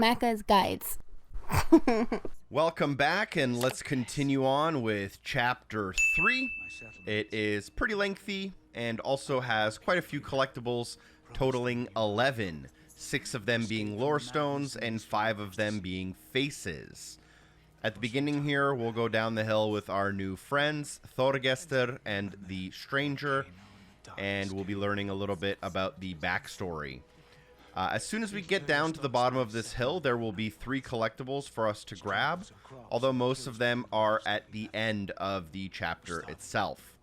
Macca's Guides. Welcome back, and let's continue on with Chapter 3. It is pretty lengthy and also has quite a few collectibles, totaling 11. 6 of them being lorestones and 5 of them being faces. At the beginning here, we'll go down the hill with our new friends, ThatNlCKster and the Stranger, and we'll be learning a little bit about the backstory. As soon as we get down to the bottom of this hill, there will be 3 collectibles for us to grab, although most of them are at the end of the chapter itself.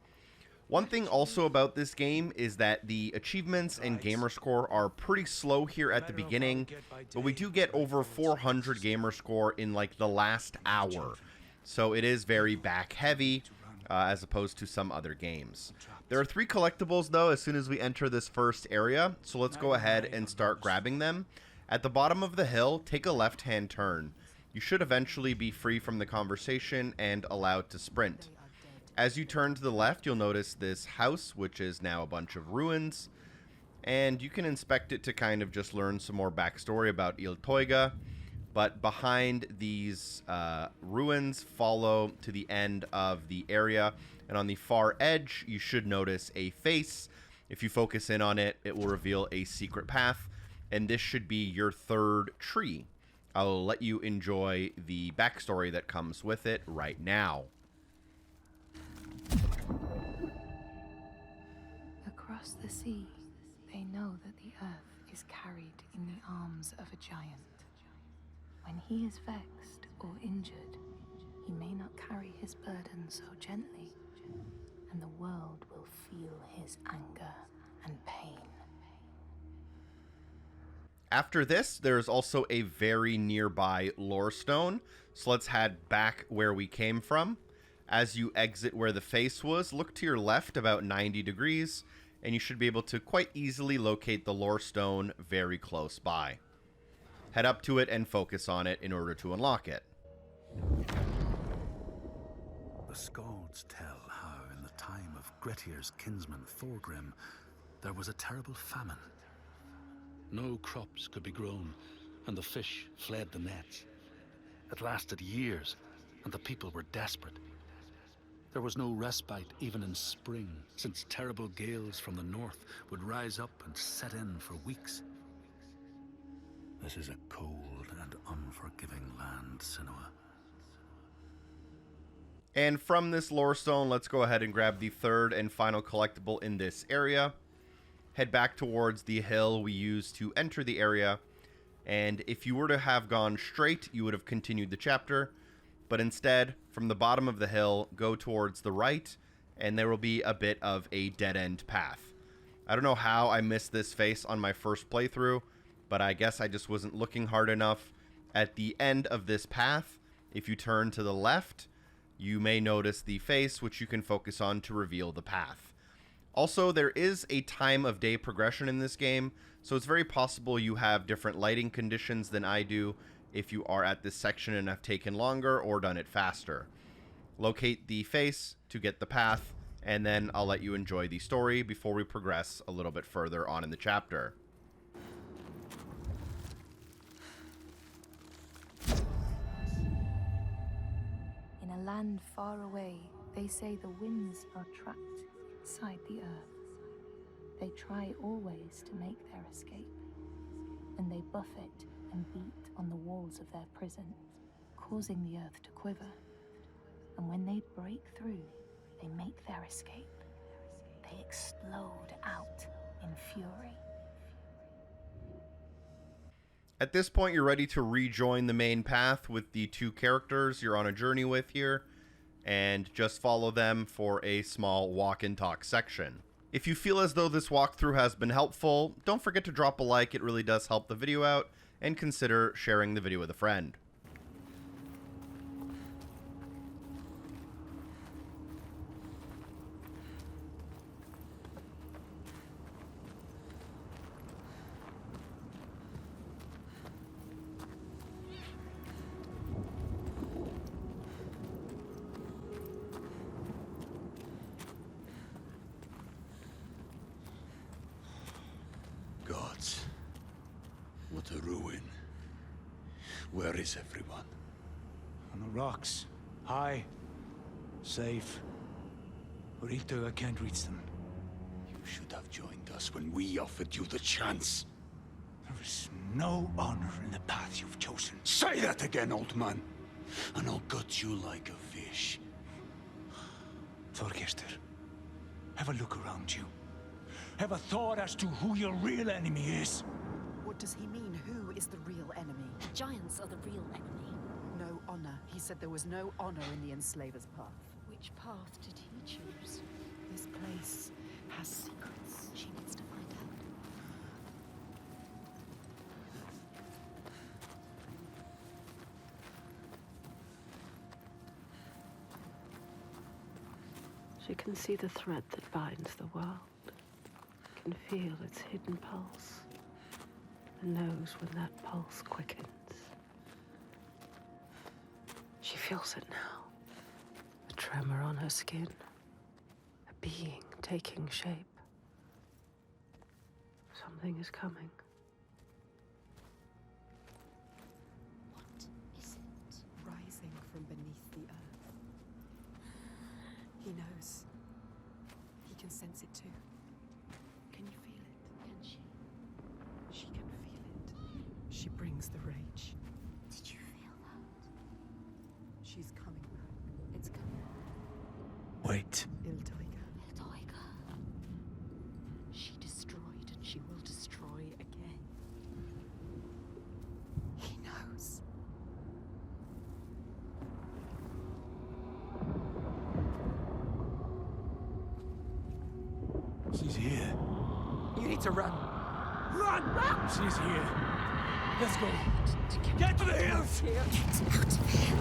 One thing also about this game is that the achievements and gamerscore are pretty slow here at the beginning, but we do get over 400 gamerscore in like the last hour, so it is very back heavy as opposed to some other games. There are 3 collectibles though as soon as we enter this first area, so let's go ahead and start grabbing them. At the bottom of the hill, take a left-hand turn. You should eventually be free from the conversation and allowed to sprint. As you turn to the left, you'll notice this house, which is now a bunch of ruins, and you can inspect it to kind of just learn some more backstory about Iltoiga. But behind these ruins, follow to the end of the area, and on the far edge, you should notice a face. If you focus in on it, it will reveal a secret path, and this should be your 3rd tree. I'll let you enjoy the backstory that comes with it right now. Across the sea, they know that the earth is carried in the arms of a giant. When he is vexed or injured, he may not carry his burden so gently, and the world will feel his anger and pain. After this, there's also a very nearby lorestone, so let's head back where we came from. As you exit where the face was, look to your left about 90 degrees, and you should be able to quite easily locate the lorestone very close by. Head up to it and focus on it in order to unlock it. The Skalds tell how in the time of Grettir's kinsman Thorgrim, there was a terrible famine. No crops could be grown, and the fish fled the nets. It lasted years, and the people were desperate. There was no respite even in spring, since terrible gales from the north would rise up and set in for weeks. This is a cold and unforgiving land, Senua. And from this lorestone, let's go ahead and grab the 3rd and final collectible in this area. Head back towards the hill we used to enter the area, and if you were to have gone straight, you would have continued the chapter. But instead, from the bottom of the hill, go towards the right, and there will be a bit of a dead-end path. I don't know how I missed this face on my first playthrough, but I guess I just wasn't looking hard enough. At the end of this path, if you turn to the left, you may notice the face, which you can focus on to reveal the path. Also, there is a time of day progression in this game, so it's very possible you have different lighting conditions than I do, if you are at this section and have taken longer or done it faster. Locate the face to get the path, and then I'll let you enjoy the story before we progress a little bit further on in the chapter. In a land far away, they say the winds are trapped inside the earth. They try always to make their escape, and they buffet and beat on the walls of their prison, causing the earth to quiver. And when they break through, they make their escape. They explode out in fury. At this point, you're ready to rejoin the main path with the 2 characters you're on a journey with here, and just follow them for a small walk and talk section. If you feel as though this walkthrough has been helpful, don't forget to drop a like. It really does help the video out, and consider sharing the video with a friend. Gods, what a ruin. Where is everyone? On the rocks. High. Safe. But I can't reach them. You should have joined us when we offered you the chance. There is no honor in the path you've chosen. Say that again, old man, and I'll gut you like a fish. ThatNlCKster, have a look around you. Have a thought as to who your real enemy is. What does he mean? Who is the real enemy? Giants are the real enemy. No honor. He said there was no honor in the enslaver's path. Which path did he choose? This place has secrets. She needs to find out. She can see the thread that binds the world, can feel its hidden pulse, and knows when that pulse quickens. She feels it now, a tremor on her skin, a being taking shape. Something is coming. What is it? Rising from beneath the earth. He knows. He can sense it too. Can you feel it? Can she? She can feel it. She brings the rage. Did you feel that? She's coming back. It's coming. Wait. Iltoiga. Iltoiga. She destroyed and she will destroy again. He knows. She's here. You need to run. Run! Run! She's here. Let's go. Get to the hills! Get out of here.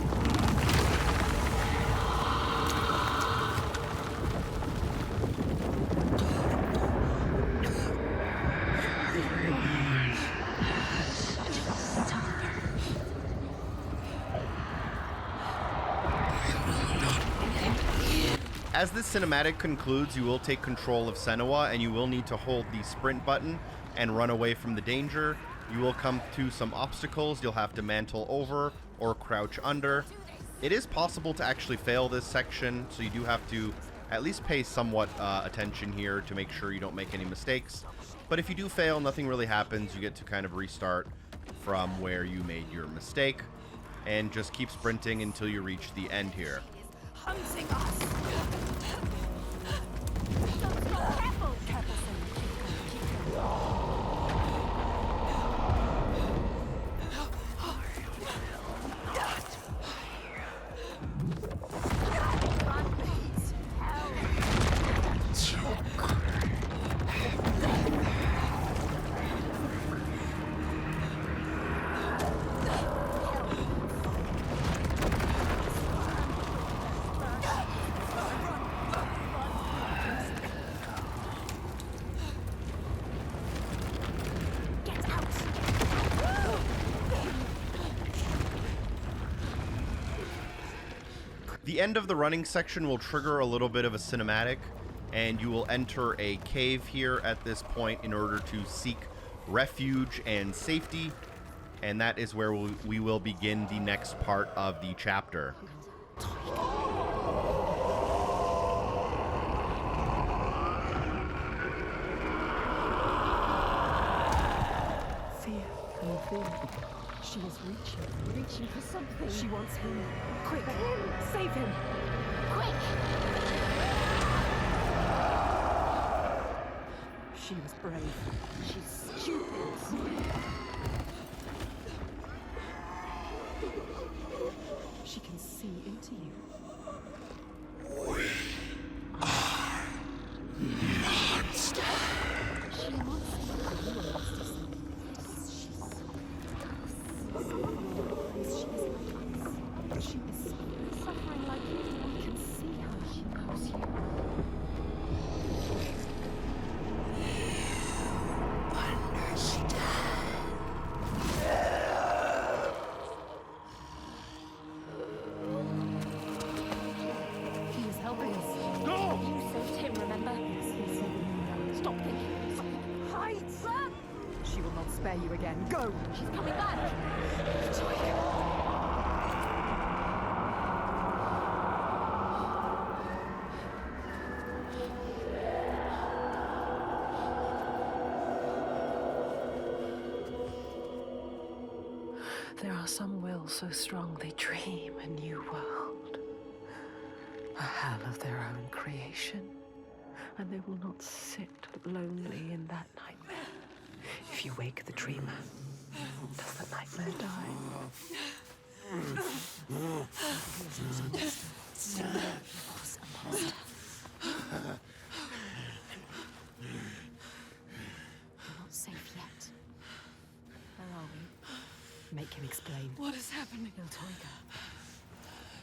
As this cinematic concludes, you will take control of Senua, and you will need to hold the sprint button and run away from the danger. You will come to some obstacles you'll have to mantle over or crouch under. It is possible to actually fail this section, so you do have to at least pay somewhat attention here to make sure you don't make any mistakes. But if you do fail, nothing really happens. You get to kind of restart from where you made your mistake, and just keep sprinting until you reach the end here. Hunting us! The end of the running section will trigger a little bit of a cinematic, and you will enter a cave here at this point in order to seek refuge and safety, and that is where we will begin the next part of the chapter. Fear and fear. She is reaching for something. She wants him. Quick, save him. Quick! She was brave. She's stupid. She can see into you. She wants She is suffering like you. I can see her. She knows you. He is helping us. Go! You saved him, remember? Stop thinking. Stop thinking. Hide! She will not spare you again. Go! She's coming back. There are some wills so strong they dream a new world. A hell of their own creation. And they will not sit lonely in that nightmare. If you wake the dreamer, does the nightmare die? We're not safe yet. Where are we? Make him explain. What is happening? Iltoiga.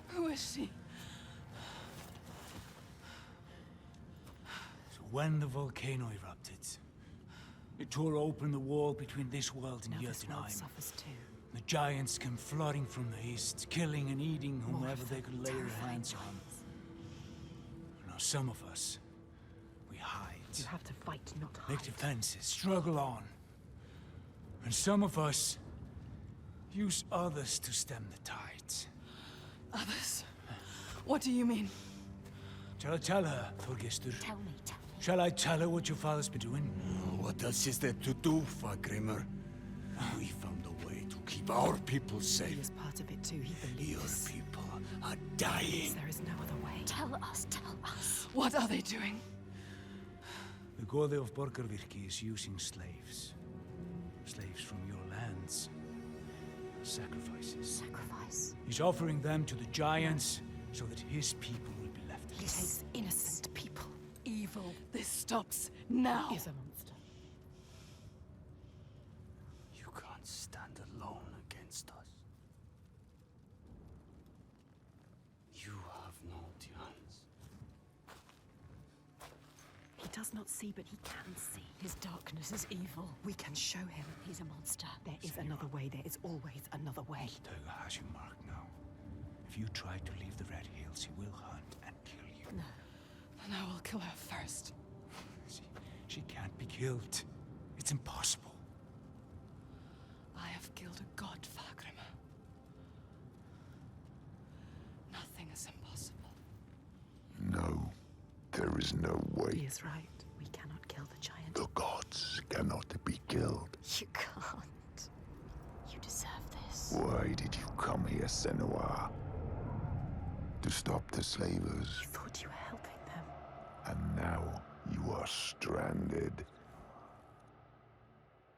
Who is she? So when the volcano erupted, it tore open the wall between this world and Now this world Jotunheim. suffers too. The giants came flooding from the east, killing and eating whomever they could lay their hands on. Now some of us, we hide. You have to fight, not hide. Make defenses, struggle on. And some of us use others to stem the tides. Others? What do you mean? Tell her, ThatNlCKster. Tell me. Shall I tell her what your father's been doing? What else is there to do, Fargrimr? We found a way to keep our people He safe. is part of it too. He Your believes. people are dying. There is no other way. Tell us. What are they doing? The Gode of Borgarvirki is using slaves. Slaves from your lands. Sacrifices. Sacrifice. He's offering them to the giants so that his people will be left He alone. takes innocent people. Evil. This stops now. He is a monster. You can't stand alone against us. You have no chance. He does not see, but he can see. His darkness is evil. We can show him. He's a monster. There is another way. There is always another way. Tega has you marked now. If you try to leave the Red Hills, he will hunt and kill you. No. Then I will kill her first. She can't be killed. It's impossible. I have killed a god, Fargrimr. Nothing is impossible. No, there is no He way. is right. We cannot kill the giant. The gods cannot be killed. You can't. You deserve this. Why did you come here, Senua? To stop the slavers, You thought you were helping them. and now you are stranded.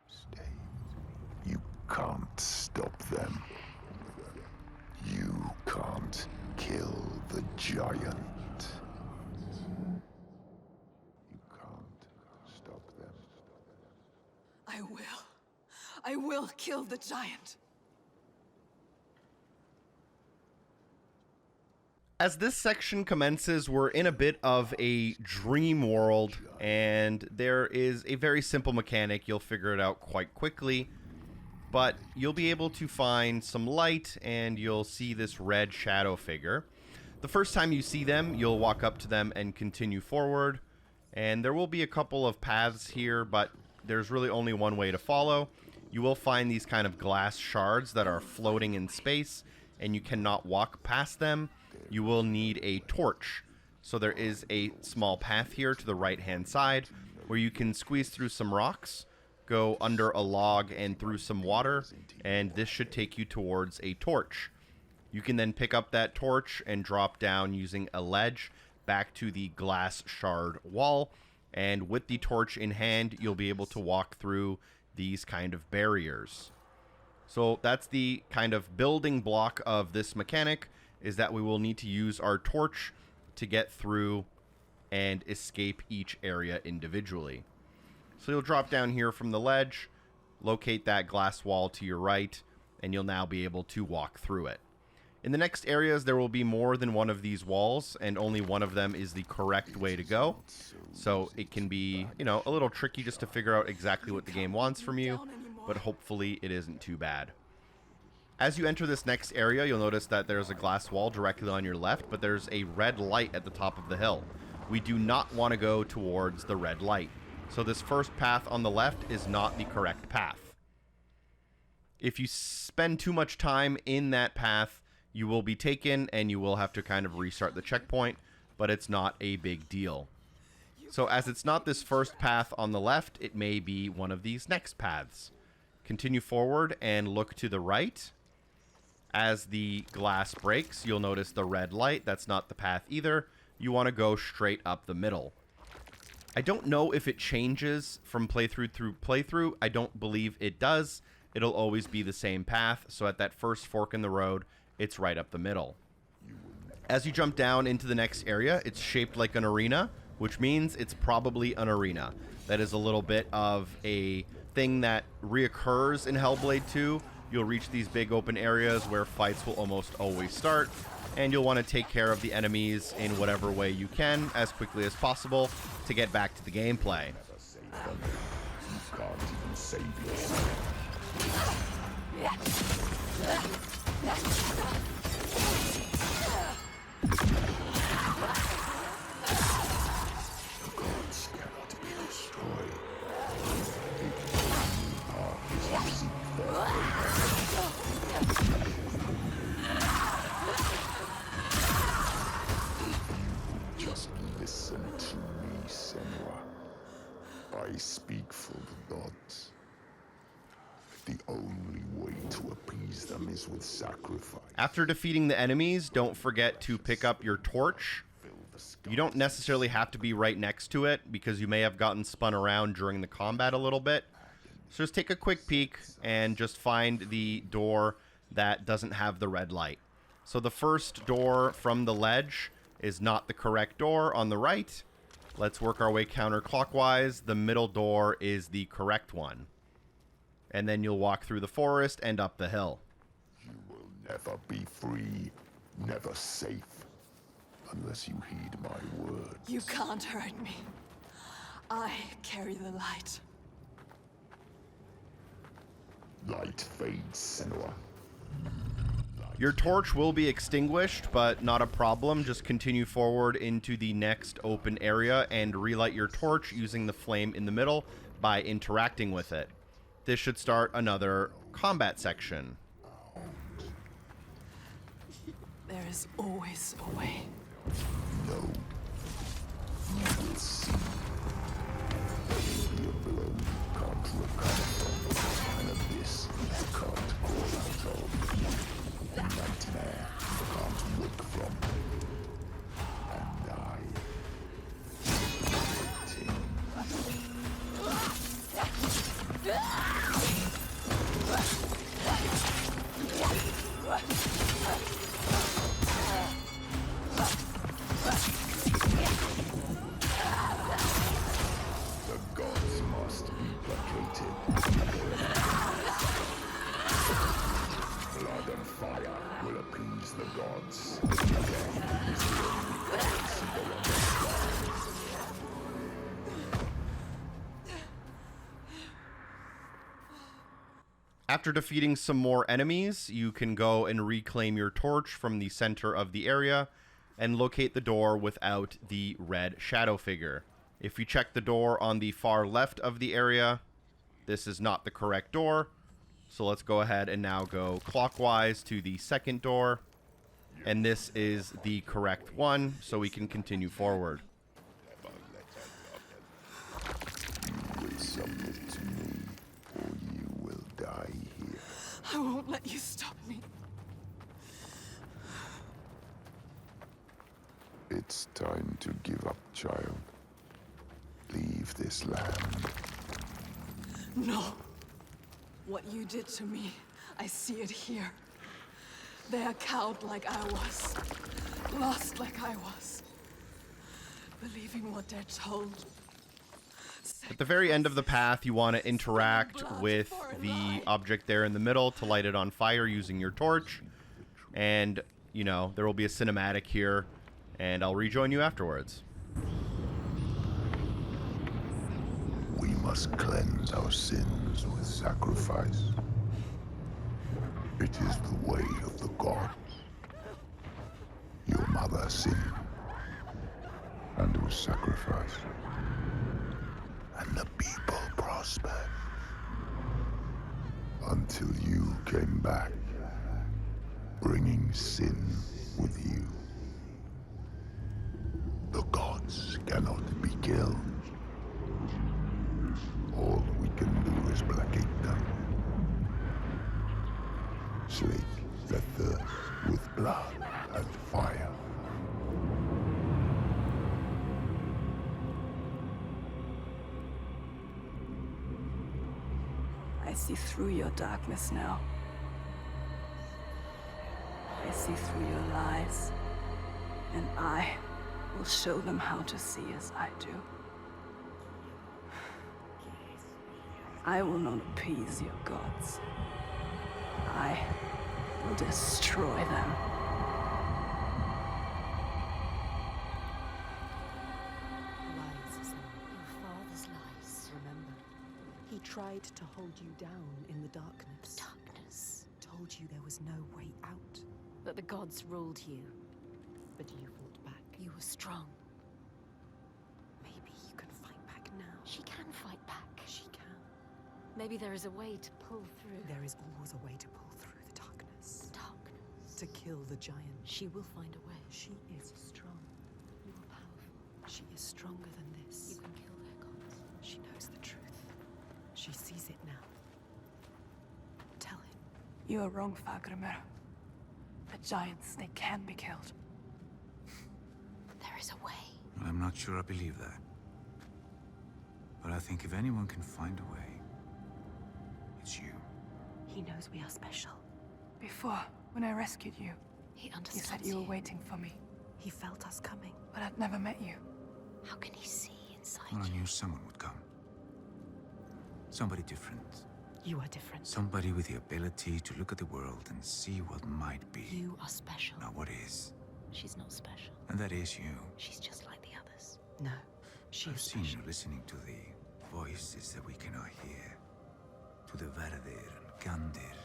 Stay. You can't stop them. You can't kill the giant. You can't stop them. I will. I will kill the giant. As this section commences, we're in a bit of a dream world, and there is a very simple mechanic. You'll figure it out quite quickly, but you'll be able to find some light, and you'll see this red shadow figure. The first time you see them, you'll walk up to them and continue forward, and there will be a couple of paths here, but there's really only one way to follow. You will find these kind of glass shards that are floating in space, and you cannot walk past them. You will need a torch. So there is a small path here to the right hand side where you can squeeze through some rocks, go under a log and through some water, and this should take you towards a torch. You can then pick up that torch and drop down using a ledge back to the glass shard wall, and with the torch in hand you'll be able to walk through these kind of barriers. So that's the kind of building block of this mechanic, is that we will need to use our torch to get through and escape each area individually. So you'll drop down here from the ledge, locate that glass wall to your right, and you'll now be able to walk through it. In the next areas, there will be more than one of these walls, and only one of them is the correct way to go. So it can be, a little tricky just to figure out exactly what the game wants from you, but hopefully it isn't too bad. As you enter this next area, you'll notice that there's a glass wall directly on your left, but there's a red light at the top of the hill. We do not want to go towards the red light. So this first path on the left is not the correct path. If you spend too much time in that path, you will be taken and you will have to kind of restart the checkpoint, but it's not a big deal. So as it's not this first path on the left, it may be one of these next paths. Continue forward and look to the right. As the glass breaks, you'll notice the red light. That's not the path either. You want to go straight up the middle. I don't know if it changes from playthrough through playthrough. I don't believe it does. It'll always be the same path. So at that first fork in the road, it's right up the middle. As you jump down into the next area, it's shaped like an arena, which means it's probably an arena. That is a little bit of a thing that reoccurs in Hellblade 2. You'll reach these big open areas where fights will almost always start, and you'll want to take care of the enemies in whatever way you can as quickly as possible to get back to the gameplay. You can't even save yourself. The gods cannot be destroyed. Just listen to me, Senua. I speak for the gods. The only way to appease them is with sacrifice. After defeating the enemies, don't forget to pick up your torch. You don't necessarily have to be right next to it because you may have gotten spun around during the combat a little bit. So just take a quick peek and just find the door that doesn't have the red light. So the first door from the ledge is not the correct door on the right. Let's work our way counterclockwise. The middle door is the correct one. And then you'll walk through the forest and up the hill. You will never be free, never safe, unless you heed my words. You can't hurt me. I carry the light. Light fades, Senua. Your torch will be extinguished, but not a problem. Just continue forward into the next open area and relight your torch using the flame in the middle by interacting with it. This should start another combat section. There is always a way. No. You will see. Your blow can't recover from. An abyss you can't crawl out of. A nightmare you can't wake from. And I... The gods must be placated. Blood and fire will appease the gods. Death is the only possible understanding. After defeating some more enemies, you can go and reclaim your torch from the center of the area and locate the door without the red shadow figure. If you check the door on the far left of the area, this is not the correct door. So let's go ahead and now go clockwise to the second door. And this is the correct one, so we can continue forward. You will submit to me, or you will die here. I won't let you stop me. It's time to give up, child. Leave this land. No. What you did to me, I see it here. They are cowed like I was. Lost like I was. Believing what they're told. At the very end of the path, you want to interact with the object there in the middle to light it on fire using your torch. And, you know, there will be a cinematic here, and I'll rejoin you afterwards. We must cleanse our sins with sacrifice. It is the way of the gods. Your mother sinned and was sacrificed, and the people prospered until you came back, bringing sin with you. The gods cannot be killed. All we can do is placate them. Slake the third with blood and fire. I see through your darkness now. I see through your lies. And I will show them how to see as I do. I will not appease your gods. I will destroy them. Lies, son. Your father's lies. Remember, he tried to hold you down in the darkness. Darkness. Told you there was no way out. That the gods ruled you. But you fought back. You were strong. Maybe you can fight back now. She can fight back. She can. Maybe there is a way to pull through. There is always a way to pull through the darkness. Darkness. To kill the giant. She will find a way. She is strong. You are powerful. She is stronger than this. You can kill their gods. She knows the truth. She sees it now. Tell him. You are wrong, Fagrimur. The giants, they can be killed. There is a way. I'm not sure I believe that. But I think if anyone can find a way, it's you. He knows we are special. Before, when I rescued you, He you understands said you were waiting for me. He felt us coming. But I'd never met you. How can he see inside Well, I you? knew someone would come. Somebody different. You are different. Somebody with the ability to look at the world and see what might be. You are special. Not what is. She's not special. And that is you. She's just like the others. No, she I've is seen special. you listening to the voices that we cannot hear. To the Verdir and Gandir.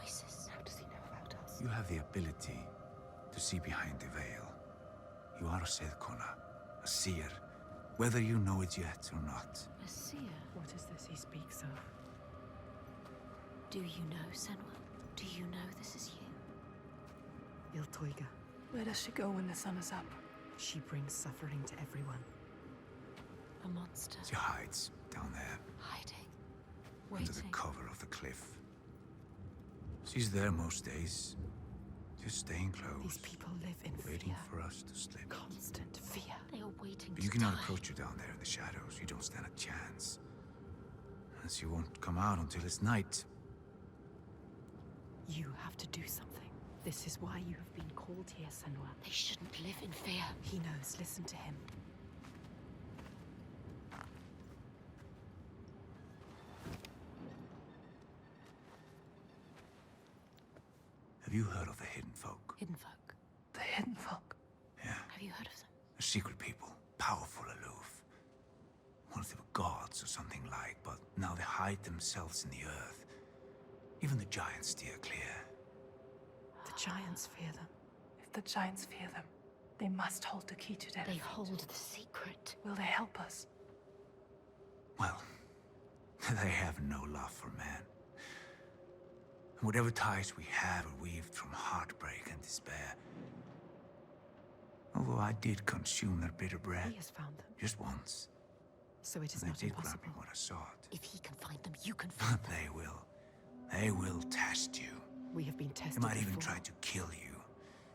Voices. How does he know about us? You have the ability to see behind the veil. You are a Sedkona, a seer, whether you know it yet or not. A seer. What is this he speaks of? Do you know, Senua? Do you know this is you? Iltoiga. Where does she go when the sun is up? She brings suffering to everyone. A monster. She hides down there, Hiding. under the Waiting. cover of the cliff. She's there most days, just staying close, These people live in waiting fear. for us to slip. Constant fear. They are waiting But you to cannot die. approach her down there in the shadows. You don't stand a chance. And she won't come out until it's night. You have to do something. This is why you have been called here, Senua. They shouldn't live in fear. He knows. Listen to him. Have you heard of the Hidden Folk? Hidden folk. The hidden folk. Yeah. Have you heard of them? They're secret people, powerful, aloof. Once they were gods or something like, but now they hide themselves in the earth. Even the giants steer clear. The giants fear them. If the giants fear them, they must hold the key to their They fate. hold the secret. Will they help us? Well, they have no love for man. And whatever ties we have are weaved from heartbreak and despair. Although I did consume their bitter bread. He has found them. Just once. So it is And not they did grant impossible. me what I sought. If he can find them, you can find them. They will. They will test you. We have been They tested might even before. try to kill you.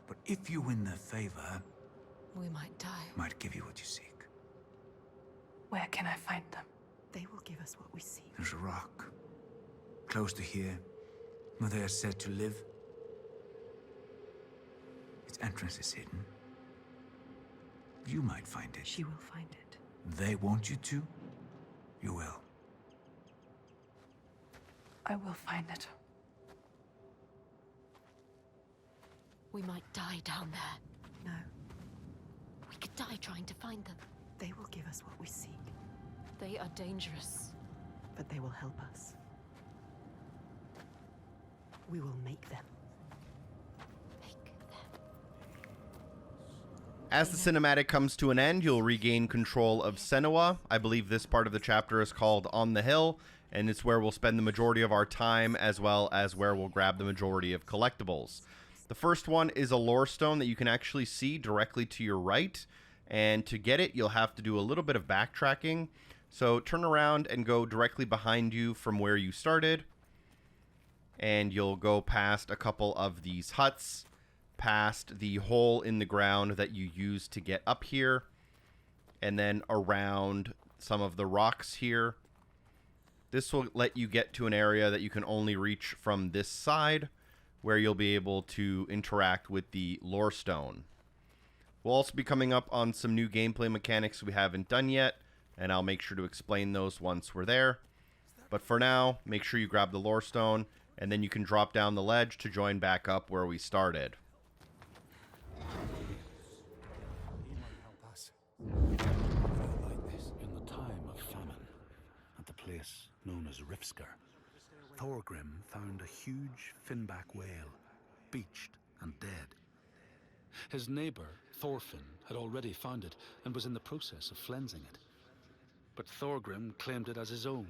But if you win their favor, We might die. they might give you what you seek. Where can I find them? They will give us what we seek. There's a rock, close to here, where they are said to live. Its entrance is hidden. You might find it. She will find it. They want you to, you will. I will find it. We might die down there. No, We could die trying to find them. they will give us what we seek. They are dangerous. But they will help us. We will make them. Make them. As the cinematic comes to an end, you'll regain control of Senua. I believe this part of the chapter is called On the Hill, and it's where we'll spend the majority of our time, as well as where we'll grab the majority of collectibles. The first one is a lore stone that you can actually see directly to your right, and to get it, you'll have to do a little bit of backtracking. So turn around and go directly behind you from where you started. and you'll go past a couple of these huts, past the hole in the ground that you used to get up here, and then around some of the rocks here. This will let you get to an area that you can only reach from this side, where you'll be able to interact with the lorestone. We'll also be coming up on some new gameplay mechanics we haven't done yet, and I'll make sure to explain those once we're there. But for now, make sure you grab the lorestone, and then you can drop down the ledge to join back up where we started. In the time of famine, at the place known as Rifsker, Thorgrim found a huge finback whale, beached and dead. His neighbour, Thorfinn, had already found it and was in the process of flensing it. But Thorgrim claimed it as his own.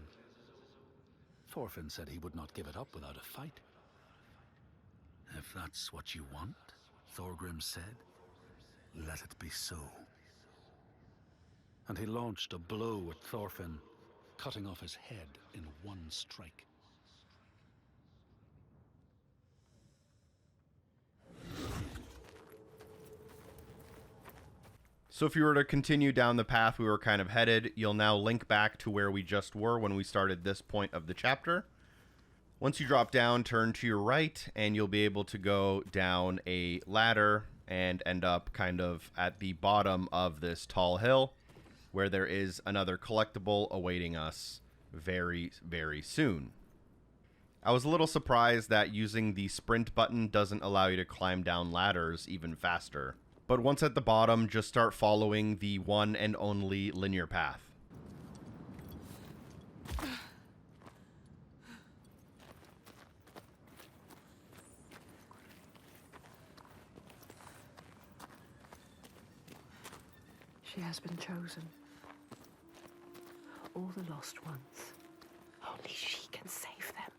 Thorfinn said he would not give it up without a fight. If that's what you want, Thorgrim said, let it be so. And he launched a blow at Thorfinn, cutting off his head in one strike. So if you were to continue down the path we were kind of headed, you'll now link back to where we just were when we started this point of the chapter. Once you drop down, turn to your right, and you'll be able to go down a ladder and end up kind of at the bottom of this tall hill, where there is another collectible awaiting us very, very soon. I was a little surprised that using the sprint button doesn't allow you to climb down ladders even faster. But once at the bottom, just start following the one and only linear path. She has been chosen. All the lost ones. Only she can save them.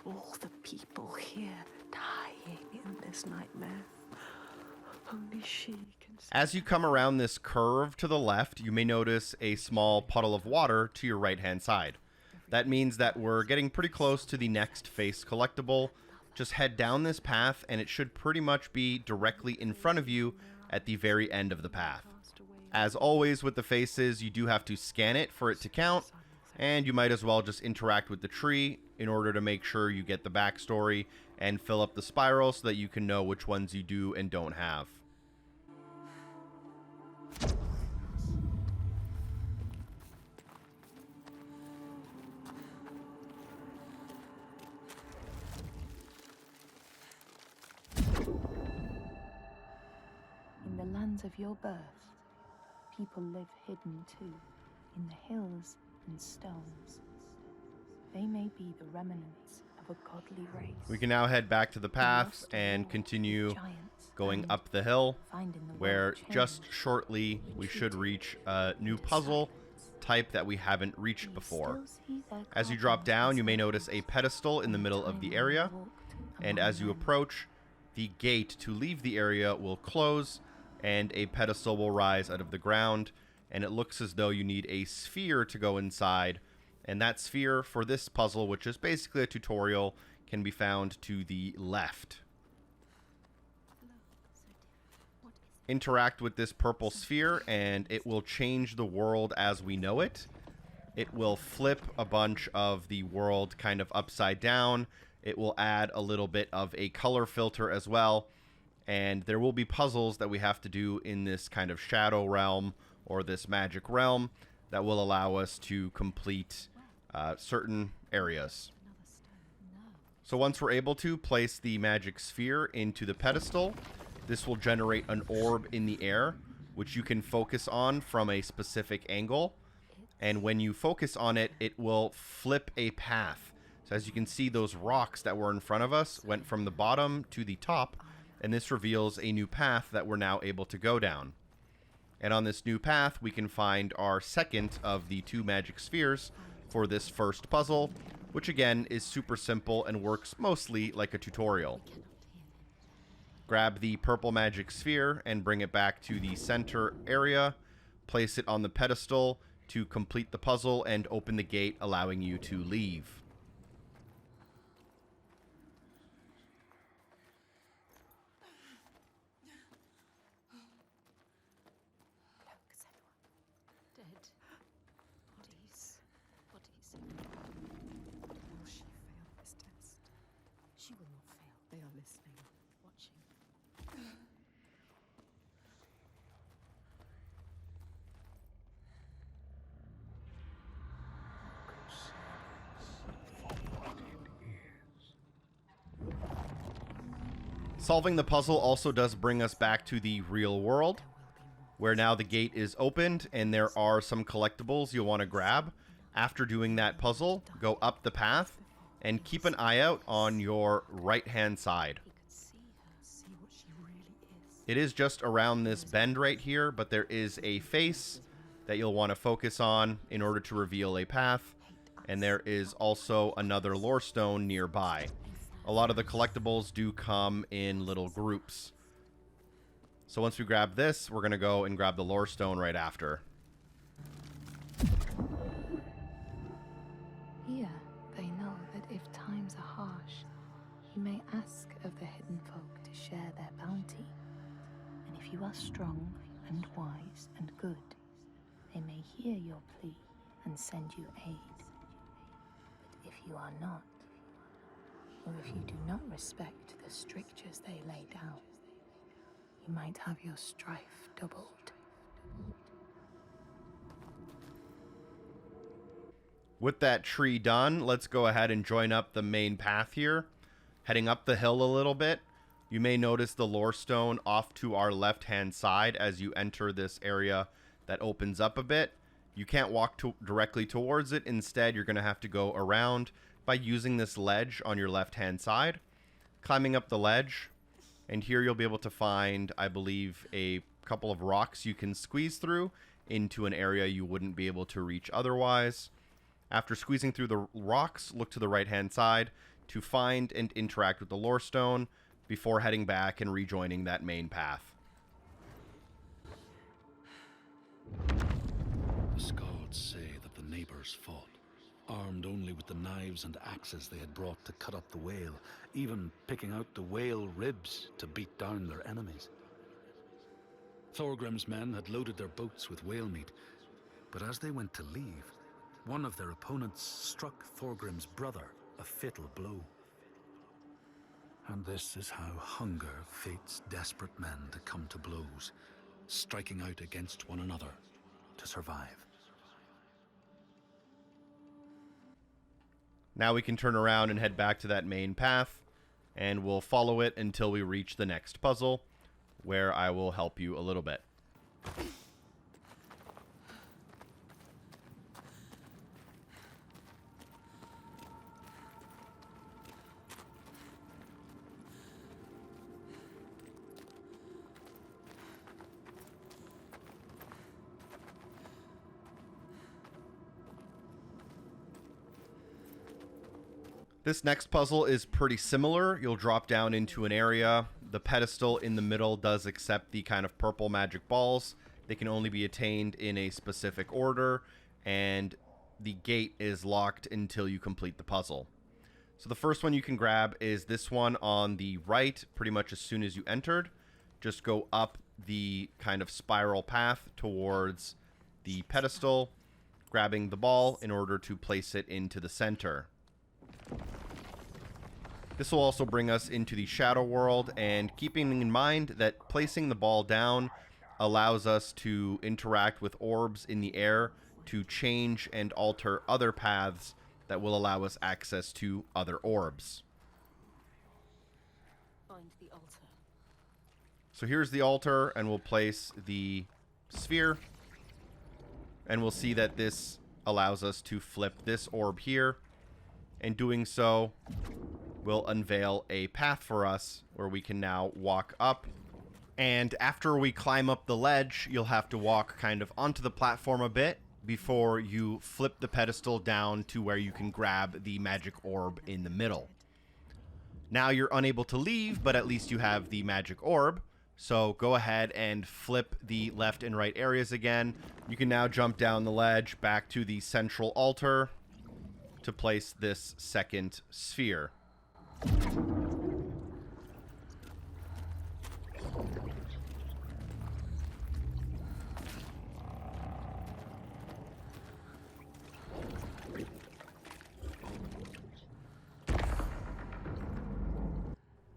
All the people here dying in this nightmare. Only she can save. As you come around this curve to the left, you may notice a small puddle of water to your right-hand side. That means that we're getting pretty close to the next face collectible. Just head down this path, and it should pretty much be directly in front of you at the very end of the path. As always with the faces, you do have to scan it for it to count, and you might as well just interact with the tree in order to make sure you get the backstory and fill up the spiral so that you can know which ones you do and don't have. In the lands of your birth, people live hidden too, in the hills and stones. They may be the remnants of a godly race. We can now head back to the path and continue going up the hill, where just shortly we should reach a new puzzle type that we haven't reached before. As you drop down, you may notice a pedestal in the middle of the area, and as you approach, the gate to leave the area will close, and a pedestal will rise out of the ground, and it looks as though you need a sphere to go inside, and that sphere for this puzzle, which is basically a tutorial, can be found to the left. Interact with this purple sphere, and it will change the world as we know it. It will flip a bunch of the world kind of upside down. It will add a little bit of a color filter as well. And there will be puzzles that we have to do in this kind of shadow realm or this magic realm that will allow us to complete certain areas. So once we're able to place the magic sphere into the pedestal, this will generate an orb in the air, which you can focus on from a specific angle. And when you focus on it, it will flip a path. So as you can see, those rocks that were in front of us went from the bottom to the top, and this reveals a new path that we're now able to go down. And on this new path, we can find our second of the two magic spheres for this first puzzle, which again is super simple and works mostly like a tutorial. Grab the purple magic sphere and bring it back to the center area, place it on the pedestal to complete the puzzle and open the gate, allowing you to leave. listening, watching. Solving the puzzle also does bring us back to the real world, where now the gate is opened and there are some collectibles you'll want to grab. After doing that puzzle, go up the path and keep an eye out on your right-hand side. It is just around this bend right here, but there is a face that you'll want to focus on in order to reveal a path, and there is also another lore stone nearby. A lot of the collectibles do come in little groups. So once we grab this, we're going to go and grab the lore stone right after. Here, they know that if times are harsh, you may ask of the hidden folk to share their bounty. And if you are strong and wise and good, they may hear your plea and send you aid. But if you are not, or if you do not respect the strictures they lay down, you might have your strife doubled. With that tree done, let's go ahead and join up the main path here. Heading up the hill a little bit, you may notice the lore stone off to our left-hand side as you enter this area that opens up a bit. You can't walk directly towards it. Instead, you're going to have to go around by using this ledge on your left-hand side. Climbing up the ledge, and here you'll be able to find, I believe, a couple of rocks you can squeeze through into an area you wouldn't be able to reach otherwise. After squeezing through the rocks, look to the right-hand side to find and interact with the lore stone before heading back and rejoining that main path. The Skalds say that the neighbors fought, armed only with the knives and axes they had brought to cut up the whale, even picking out the whale ribs to beat down their enemies. Thorgrim's men had loaded their boats with whale meat, but as they went to leave, one of their opponents struck Thorgrim's brother a fatal blow. And this is how hunger fates desperate men to come to blows, striking out against one another to survive. Now we can turn around and head back to that main path, and we'll follow it until we reach the next puzzle, where I will help you a little bit. This next puzzle is pretty similar. You'll drop down into an area. The pedestal in the middle does accept the kind of purple magic balls. They can only be attained in a specific order, and the gate is locked until you complete the puzzle. So the first one you can grab is this one on the right, pretty much as soon as you entered. Just go up the kind of spiral path towards the pedestal, grabbing the ball in order to place it into the center. This will also bring us into the shadow world, and keeping in mind that placing the ball down allows us to interact with orbs in the air to change and alter other paths that will allow us access to other orbs. Find the altar. So here's the altar, and we'll place the sphere, and we'll see that this allows us to flip this orb here. And doing so will unveil a path for us where we can now walk up. And after we climb up the ledge, you'll have to walk kind of onto the platform a bit before you flip the pedestal down to where you can grab the magic orb in the middle. Now you're unable to leave, but at least you have the magic orb. So go ahead and flip the left and right areas again. You can now jump down the ledge back to the central altar to place this second sphere.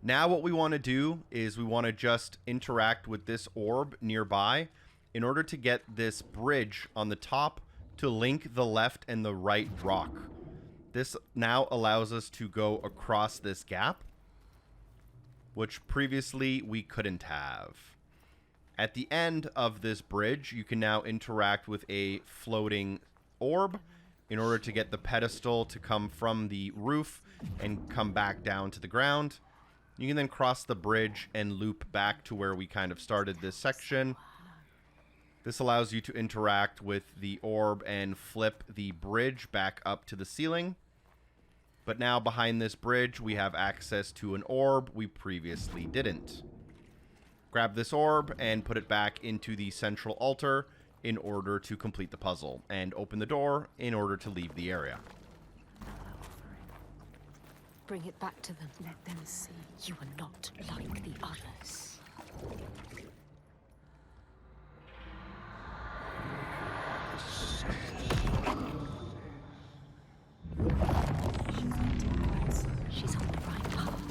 Now what we want to do is we want to just interact with this orb nearby in order to get this bridge on the top to link the left and the right rock. This now allows us to go across this gap, which previously we couldn't have. At the end of this bridge, you can now interact with a floating orb in order to get the pedestal to come from the roof and come back down to the ground. You can then cross the bridge and loop back to where we kind of started this section. This allows you to interact with the orb and flip the bridge back up to the ceiling. But now behind this bridge, we have access to an orb we previously didn't. Grab this orb and put it back into the central altar in order to complete the puzzle, and open the door in order to leave the area. Bring it back to them. Let them see you are not like the others. She's on the right path.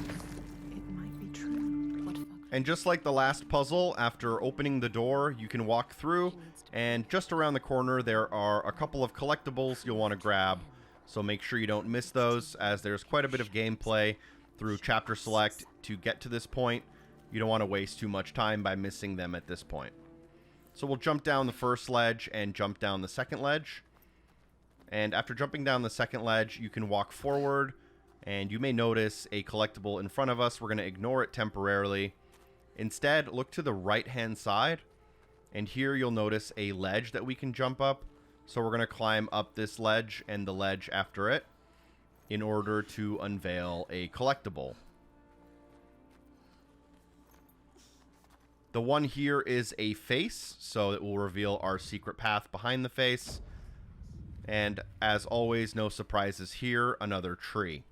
It might be true. And just like the last puzzle, after opening the door, you can walk through, and just around the corner there are a couple of collectibles you'll want to grab. So make sure you don't miss those, as there's quite a bit of gameplay through chapter select to get to this point. You don't want to waste too much time by missing them at this point. So we'll jump down the first ledge and jump down the second ledge. And after jumping down the second ledge, you can walk forward, and you may notice a collectible in front of us. We're going to ignore it temporarily. Instead, look to the right-hand side, and here you'll notice a ledge that we can jump up. So we're going to climb up this ledge and the ledge after it in order to unveil a collectible. The one here is a face, so it will reveal our secret path behind the face. And as always, no surprises here, another tree.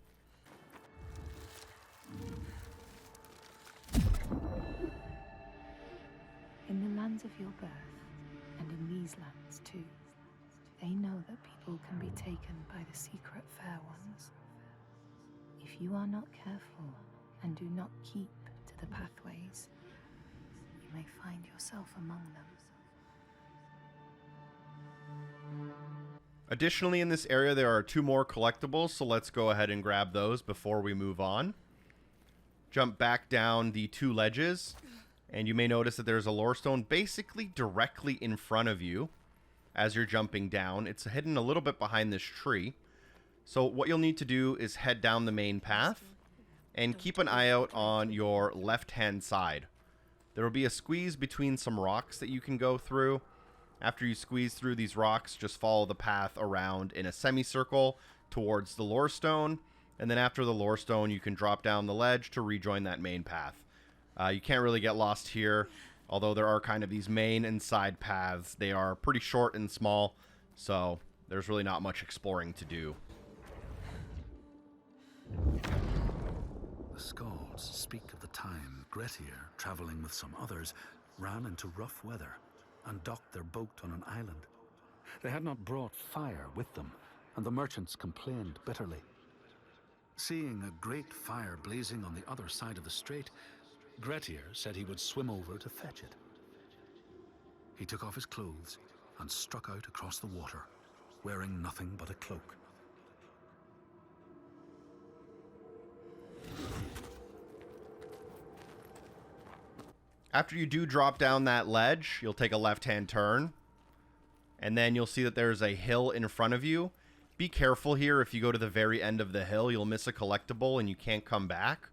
In the lands of your birth, and in these lands too, they know that people can be taken by the secret fair ones. If you are not careful and do not keep to the pathways, you may find yourself among them. Additionally, in this area, there are 2 more collectibles, so let's go ahead and grab those before we move on. Jump back down the 2 ledges, and you may notice that there's a lorestone basically directly in front of you as you're jumping down. It's hidden a little bit behind this tree. So what you'll need to do is head down the main path and keep an eye out on your left-hand side. There will be a squeeze between some rocks that you can go through. After you squeeze through these rocks, just follow the path around in a semicircle towards the lorestone, and then after the lorestone, you can drop down the ledge to rejoin that main path. You can't really get lost here, although there are kind of these main and side paths. They are pretty short and small, so there's really not much exploring to do. The Skalds speak of the time Grettir, travelling with some others, ran into rough weather and docked their boat on an island. They had not brought fire with them, and the merchants complained bitterly. Seeing a great fire blazing on the other side of the strait, Grettir said he would swim over to fetch it. He took off his clothes and struck out across the water, wearing nothing but a cloak. After you do drop down that ledge, you'll take a left-hand turn, and then you'll see that there's a hill in front of you. Be careful here. If you go to the very end of the hill, you'll miss a collectible and you can't come back.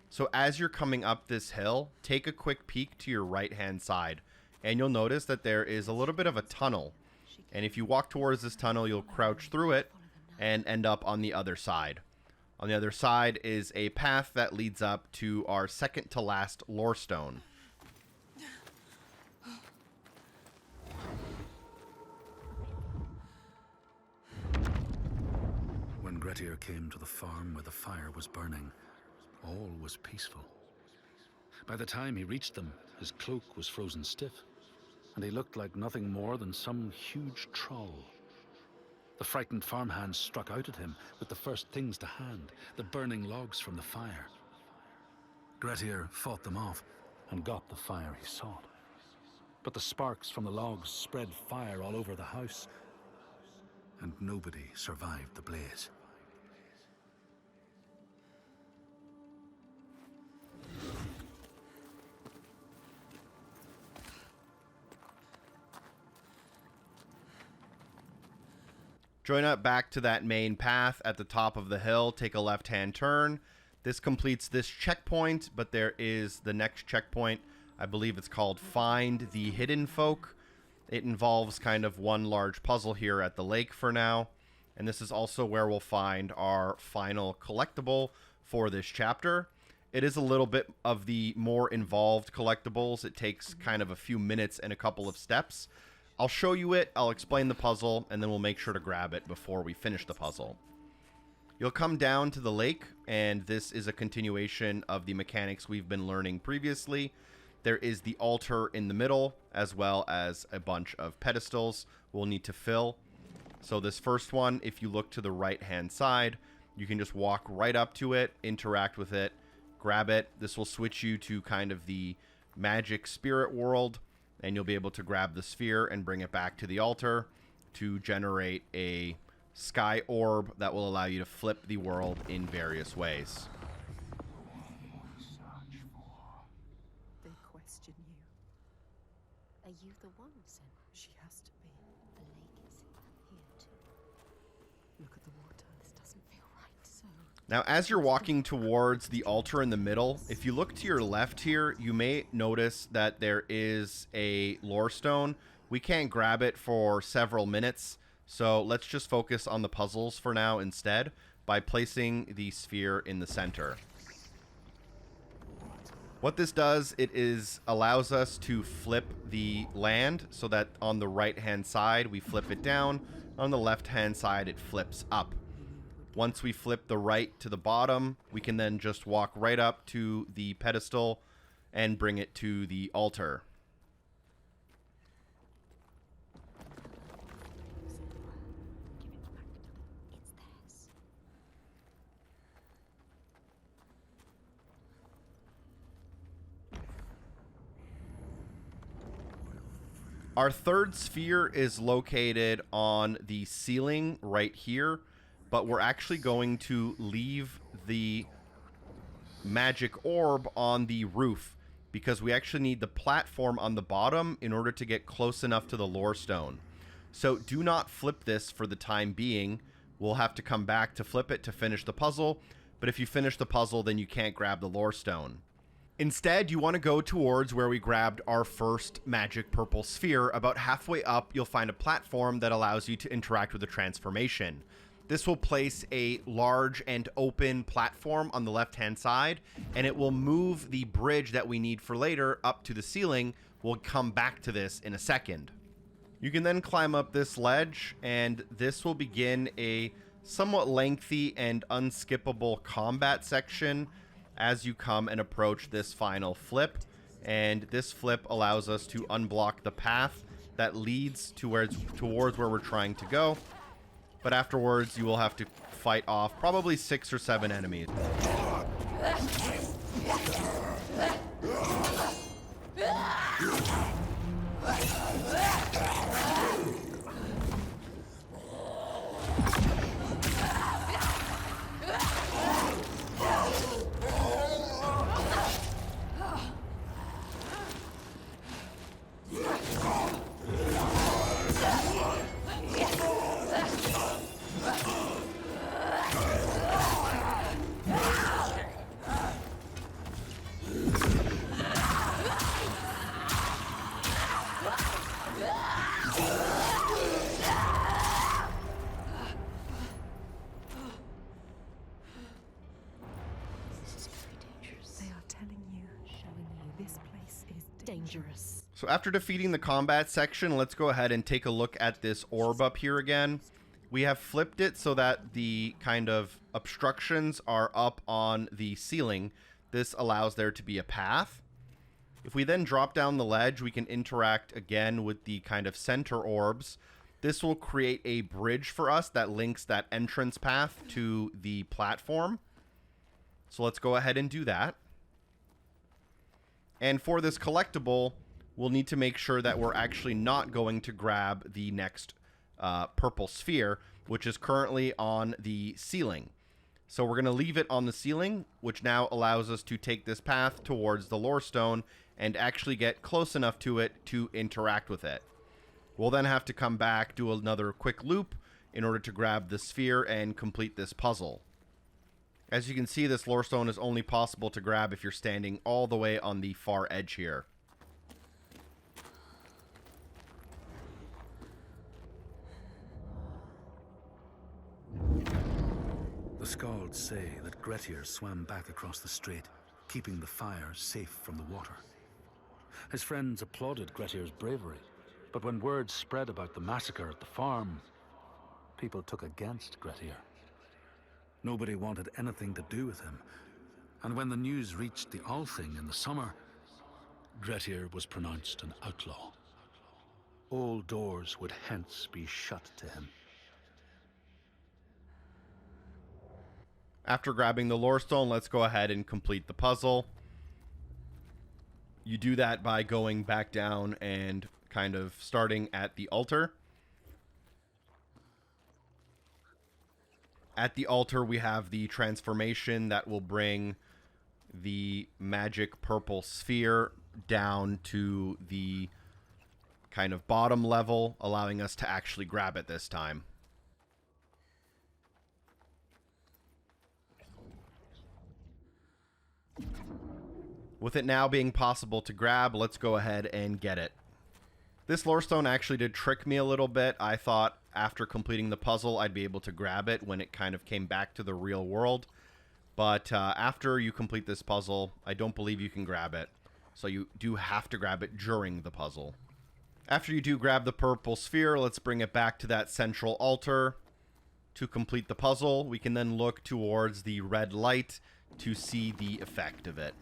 So as you're coming up this hill, take a quick peek to your right-hand side, and you'll notice that there is a little bit of a tunnel. And if you walk towards this tunnel, you'll crouch through it and end up on the other side. On the other side is a path that leads up to our second-to-last lorestone. When Grettir came to the farm where the fire was burning, all was peaceful. By the time he reached them, his cloak was frozen stiff, and he looked like nothing more than some huge troll. The frightened farmhands struck out at him with the first things to hand, the burning logs from the fire. Grettir fought them off and got the fire he sought. But the sparks from the logs spread fire all over the house, and nobody survived the blaze. Join up back to that main path at the top of the hill, take a left-hand turn. This completes this checkpoint, but there is the next checkpoint. I believe it's called Find the Hidden Folk. It involves kind of one large puzzle here at the lake for now. And this is also where we'll find our final collectible for this chapter. It is a little bit of the more involved collectibles. It takes kind of a few minutes and a couple of steps. I'll show you it, I'll explain the puzzle, and then we'll make sure to grab it before we finish the puzzle. You'll come down to the lake, and this is a continuation of the mechanics we've been learning previously. There is the altar in the middle, as well as a bunch of pedestals we'll need to fill. So this first one, if you look to the right-hand side, you can just walk right up to it, interact with it, grab it. This will switch you to kind of the magic spirit world, and you'll be able to grab the sphere and bring it back to the altar to generate a sky orb that will allow you to flip the world in various ways. They question you. Are you the one, Senua? She has to be. The lake is here too. Look at the water. This doesn't feel right. So. Now, as you're walking towards the altar in the middle, if you look to your left here, you may notice that there is a lorestone. We can't grab it for several minutes, so let's just focus on the puzzles for now instead by placing the sphere in the center. What this does, it allows us to flip the land so that on the right-hand side we flip it down, on the left-hand side it flips up. Once we flip the right to the bottom, we can then just walk right up to the pedestal and bring it to the altar. It's theirs. Our third sphere is located on the ceiling right here, but we're actually going to leave the magic orb on the roof because we actually need the platform on the bottom in order to get close enough to the lorestone. So do not flip this for the time being. We'll have to come back to flip it to finish the puzzle, but if you finish the puzzle, then you can't grab the lorestone. Instead, you want to go towards where we grabbed our first magic purple sphere. About halfway up, you'll find a platform that allows you to interact with the transformation. This will place a large and open platform on the left-hand side, and it will move the bridge that we need for later up to the ceiling. We'll come back to this in a second. You can then climb up this ledge, and this will begin a somewhat lengthy and unskippable combat section as you come and approach this final flip. And this flip allows us to unblock the path that leads towards where we're trying to go. But afterwards, you will have to fight off probably 6 or 7 enemies. Dangerous. So after defeating the combat section, let's go ahead and take a look at this orb up here again. We have flipped it so that the kind of obstructions are up on the ceiling. This allows there to be a path. If we then drop down the ledge, we can interact again with the kind of center orbs. This will create a bridge for us that links that entrance path to the platform. So let's go ahead and do that. And for this collectible, we'll need to make sure that we're actually not going to grab the next purple sphere, which is currently on the ceiling. So we're going to leave it on the ceiling, which now allows us to take this path towards the lorestone and actually get close enough to it to interact with it. We'll then have to come back, do another quick loop in order to grab the sphere and complete this puzzle. As you can see, this lorestone is only possible to grab if you're standing all the way on the far edge here. The Skalds say that Grettir swam back across the strait, keeping the fire safe from the water. His friends applauded Grettir's bravery, but when word spread about the massacre at the farm, people took against Grettir. Nobody wanted anything to do with him, and when the news reached the Althing in the summer, Grettir was pronounced an outlaw. All doors would hence be shut to him. After grabbing the lorestone, let's go ahead and complete the puzzle. You do that by going back down and kind of starting at the altar. At the altar, we have the transformation that will bring the magic purple sphere down to the kind of bottom level, allowing us to actually grab it this time. With it now being possible to grab, let's go ahead and get it. This lorestone actually did trick me a little bit. I thought after completing the puzzle I'd be able to grab it when it kind of came back to the real world. But after you complete this puzzle, I don't believe you can grab it. So you do have to grab it during the puzzle. After you do grab the purple sphere, let's bring it back to that central altar. To complete the puzzle, we can then look towards the red light to see the effect of it.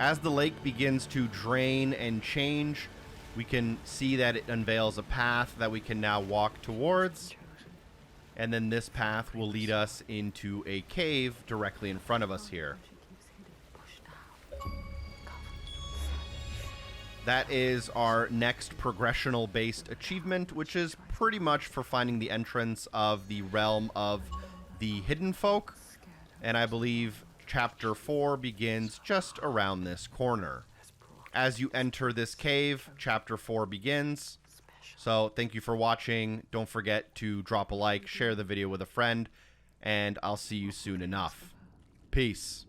As the lake begins to drain and change, we can see that it unveils a path that we can now walk towards. And then this path will lead us into a cave directly in front of us here. That is our next progressional-based achievement, which is pretty much for finding the entrance of the realm of the Hidden Folk. And I believe Chapter 4 begins just around this corner. As you enter this cave, Chapter 4 begins. So thank you for watching. Don't forget to drop a like, share the video with a friend, and I'll see you soon enough. Peace.